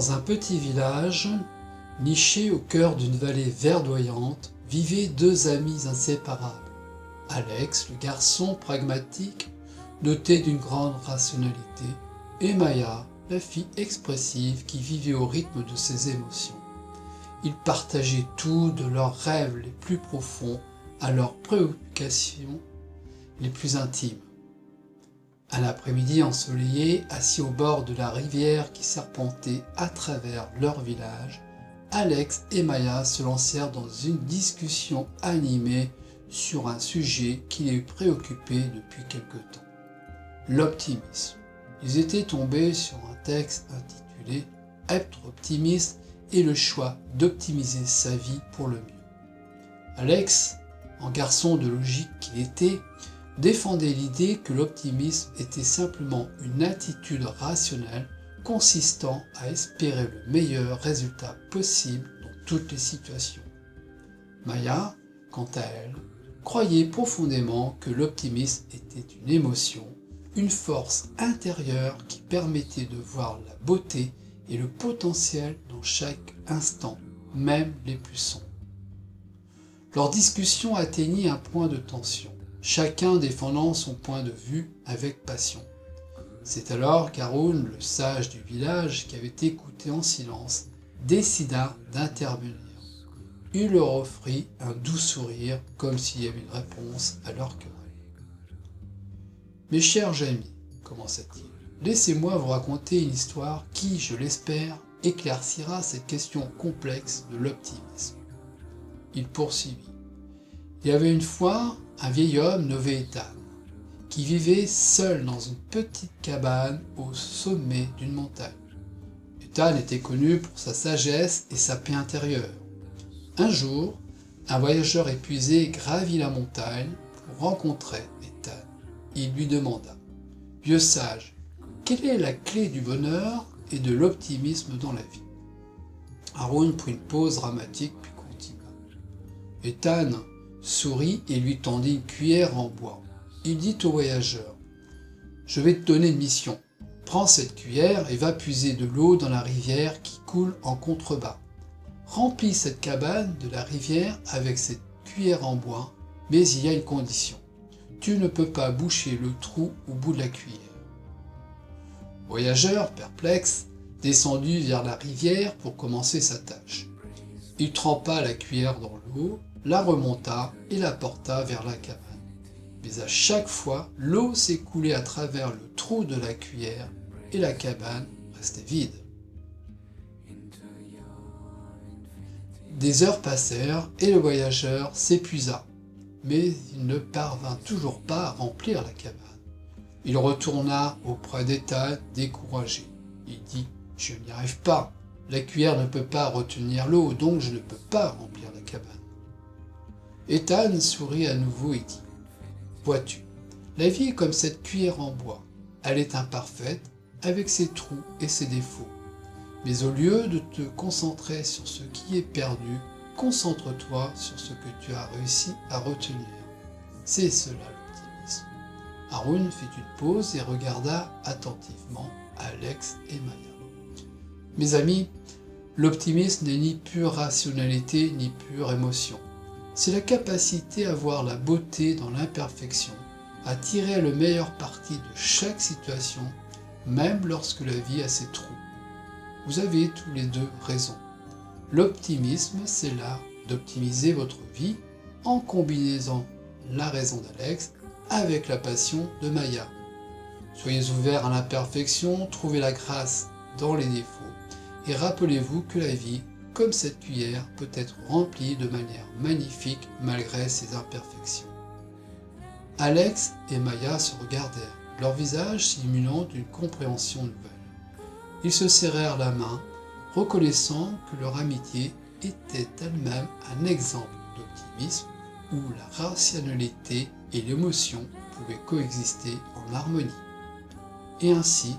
Dans un petit village, niché au cœur d'une vallée verdoyante, vivaient deux amis inséparables. Alex, le garçon pragmatique, doté d'une grande rationalité, et Maya, la fille expressive qui vivait au rythme de ses émotions. Ils partageaient tout de leurs rêves les plus profonds à leurs préoccupations les plus intimes. Un après-midi ensoleillé, assis au bord de la rivière qui serpentait à travers leur village, Alex et Maya se lancèrent dans une discussion animée sur un sujet qui les préoccupait depuis quelque temps. L'optimisme. Ils étaient tombés sur un texte intitulé « Être optimiste et le choix d'optimiser sa vie pour le mieux ». Alex, en garçon de logique qu'il était, défendait l'idée que l'optimisme était simplement une attitude rationnelle consistant à espérer le meilleur résultat possible dans toutes les situations. Maya, quant à elle, croyait profondément que l'optimisme était une émotion, une force intérieure qui permettait de voir la beauté et le potentiel dans chaque instant, même les plus sombres. Leur discussion atteignit un point de tension, chacun défendant son point de vue avec passion. C'est alors qu'Haroun, le sage du village, qui avait écouté en silence, décida d'intervenir. Il leur offrit un doux sourire, comme s'il y avait une réponse à leur querelle. « Mes chers amis, commença-t-il, laissez-moi vous raconter une histoire qui, je l'espère, éclaircira cette question complexe de l'optimisme. » Il poursuivit. Il y avait une fois un vieil homme nommé Ethan, qui vivait seul dans une petite cabane au sommet d'une montagne. Ethan était connu pour sa sagesse et sa paix intérieure. Un jour, un voyageur épuisé gravit la montagne pour rencontrer Ethan. Il lui demanda « Vieux sage, quelle est la clé du bonheur et de l'optimisme dans la vie ?» Haroun prit une pause dramatique puis continua. Ethan sourit et lui tendit une cuillère en bois. Il dit au voyageur « Je vais te donner une mission. Prends cette cuillère et va puiser de l'eau dans la rivière qui coule en contrebas. Remplis cette cabane de la rivière avec cette cuillère en bois, mais il y a une condition. Tu ne peux pas boucher le trou au bout de la cuillère. » Le voyageur, perplexe, descendit vers la rivière pour commencer sa tâche. Il trempa la cuillère dans l'eau, la remonta et la porta vers la cabane. Mais à chaque fois, l'eau s'écoulait à travers le trou de la cuillère et la cabane restait vide. Des heures passèrent et le voyageur s'épuisa, mais il ne parvint toujours pas à remplir la cabane. Il retourna auprès d'Ethan découragé. Il dit « Je n'y arrive pas, la cuillère ne peut pas retenir l'eau, donc je ne peux pas remplir la cabane. » Ethan sourit à nouveau et dit « Vois-tu, la vie est comme cette cuillère en bois. Elle est imparfaite, avec ses trous et ses défauts. Mais au lieu de te concentrer sur ce qui est perdu, concentre-toi sur ce que tu as réussi à retenir. C'est cela l'optimisme. » Haroun fit une pause et regarda attentivement Alex et Maya. « Mes amis, l'optimisme n'est ni pure rationalité ni pure émotion. C'est la capacité à voir la beauté dans l'imperfection, à tirer le meilleur parti de chaque situation, même lorsque la vie a ses trous. Vous avez tous les deux raison. L'optimisme, c'est l'art d'optimiser votre vie en combinaison la raison d'Alex avec la passion de Maya. Soyez ouverts à l'imperfection, trouvez la grâce dans les défauts, et rappelez-vous que la vie, comme cette cuillère, peut être remplie de manière magnifique malgré ses imperfections. Alex et Maya se regardèrent, leur visage simulant une compréhension nouvelle. Ils se serrèrent la main, reconnaissant que leur amitié était elle-même un exemple d'optimisme où la rationalité et l'émotion pouvaient coexister en harmonie. Et ainsi,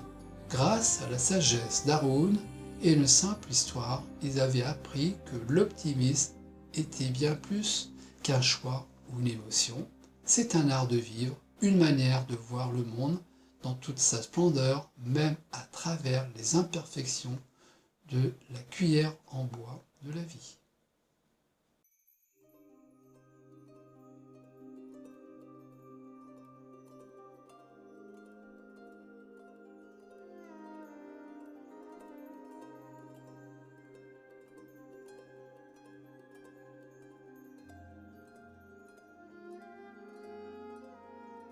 grâce à la sagesse d'Haroun et une simple histoire, ils avaient appris que l'optimisme était bien plus qu'un choix ou une émotion, c'est un art de vivre, une manière de voir le monde dans toute sa splendeur, même à travers les imperfections de la cuillère en bois de la vie.